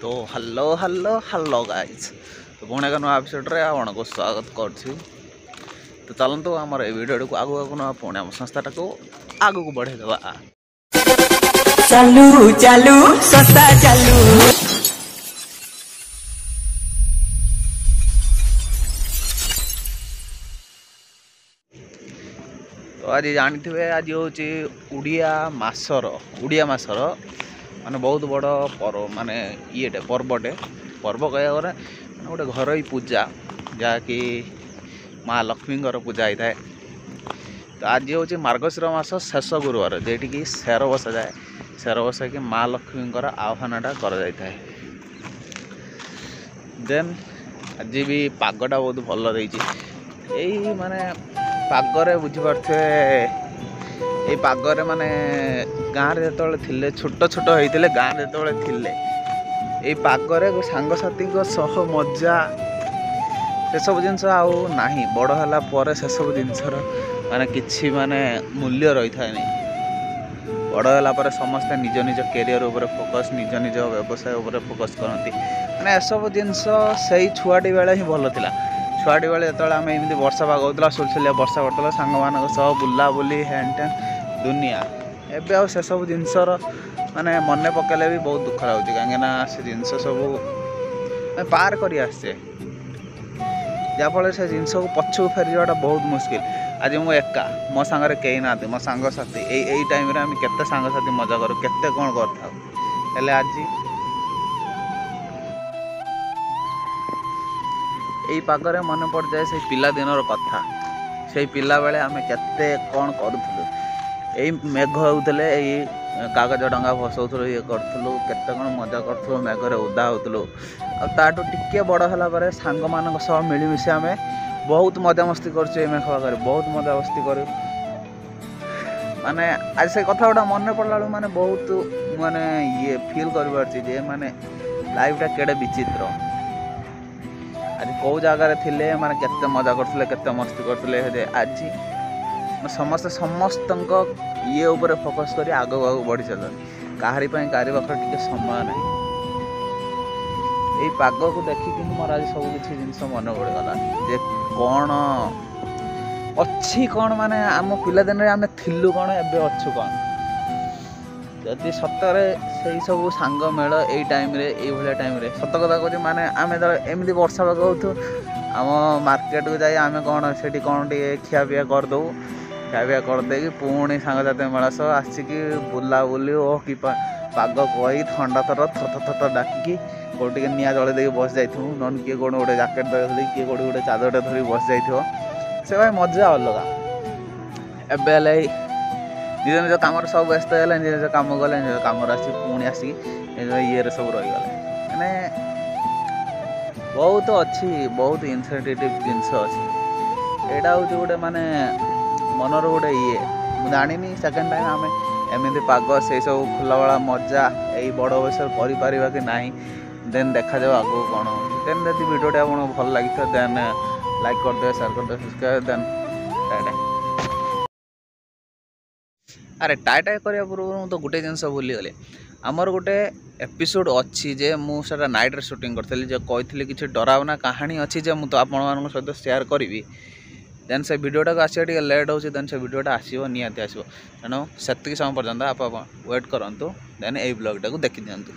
तो hello hello hello guys तो पुणे का नुआ एपिसोड रे आपण को स्वागत करछि। तो चलतु आमर ए वीडियो को आगु आगु ना पुणे आम संस्थाटा को आगु को बढ़े देबा। चालू चालू संस्था चालू। तो आज जानी आज हूँ उड़िया मासर माने बहुत बड़ पर्व माने ये पर्वटे पर्व कह गले गोटे घर पूजा जहाँकि माँ लक्ष्मी पूजा होता है। तो आज हूँ मार्गशीर मास शेष गुरुवार जेटिकी शेर बसा जाए। शेर बसा कि माँ लक्ष्मी आह्वानटा कर जाए। देन आज भी पागटा बहुत भल रही यही माने पागरे बुझीपारे ये पागरे माने गाँव जो थे छोट छोट होते गाँव जो थे ये पागरे सांगसाथी सह मजा से सब जिनस आना बड़ है पर से सब जिनसर माने किछि माने मूल्य रही था नहीं। बड़ है समस्ते निज निज कैरियर उपर फोकस निज निज व्यवसाय उपर फोकस करती मैंने सब जिनस से छुआटी बेले ही भल था। छुआटी बेले जो आम एमती वर्षा पाग होता सुलसुलिया वर्षा पड़ता सांग मान बुला बुली हैंड टैंड दुनिया एबे आ से सब जिनसर माने मन पकेले भी बहुत दुख लगुच कहीं से जिनस सब पार कर आसे जहाँफल से जिनस को पछक फेरी जावाटा बहुत मुस्किल। आज मु एका मो सांगे कई ना मो सांगसाथी यही टाइम आम केते सांगसाथी मजा करूँ केते कौन कर आज यही पागरे मन पड़ जाए से पिला दिनर कथा से पिला बेले आम केते कौन करूँ यही मेघ होते यही कागज डंगा भसौलु ये करूँ केते कौन मजा करूँ मेघरे उदा होलु आठू टिके बड़ है सांग मान मिलमिशि आम बहुत मजा मस्ती कर मेघ पागे बहुत मजा मस्ती कर माने आज से कथा गुड़ा मन पड़ा माने बहुत माने ये फील कर माने लाइफटा केड़े विचित्र। आज कौ जगार थे माने केते मजा करते केते मस्ती करते आज समस्त समस्त ये ऊपर फोकस कर आग आग बढ़ी चल कहारी पाखर टे समय ना यही पाग को देखिक मोर आज सब किसी जिनस मन पड़गला जे कौन अच्छी कौन माने आम पिलादिन आम थिलु कौन एबे अच्छु कौन जदि सतरे से सब सांग मेल यही टाइम ये टाइम सत कथा कह माने आम एमती वर्षा पाग हो आम मार्केट को जाए आम कौन से कौन टे खियापिया करदे खियापिया करदे पुणी सांगसाथी मेल सह आसिक बुला बुली ओ कि पाग कही थंडा थर थर थर डाकिकी कौटे निआ जल दे बस जाइए नन किए कौन गोटे जैकेट धरी किए कौटे गोटे चादरटे धरी बस जाइए से भाई मजा अलग। एबे निज निज कम सब व्यस्त है निज निज कम गले निज कम आसी पुणी आसिक ये सब रहीगले मैंने बहुत अच्छी बहुत इनसेंसिटिव जिनस अच्छी यहाँ हूँ गोटे माने मनर गोटे ये मुझे जानी सेकेंड टाइम आम एमती पाग से सब खोलावाला मजा यही बड़ बयस कर कि ना देन देखा जाओ आगो कौन हो देन यदि वीडियोटा आपको भल लगी देन लाइक करदे शेयर करदे सब्सक्राइब देन टाटा। अरे टाटा करने पूर्व तो गोटे जिनस भूली गली आमर गोटे एपिसोड अच्छी जे मुझे नाइट रे शूटिंग करी जे कही किसी डरावना कहानी अच्छी जे मुझे आपण सहित शेयर करी देन से वीडियोटा को आसिया टे लेट हो देन से वीडियोटा आसो निहाती आसो तेणु से समय पर्यंत आप वेट करूँ देन यही ब्लॉगटा को देखी दिंतु।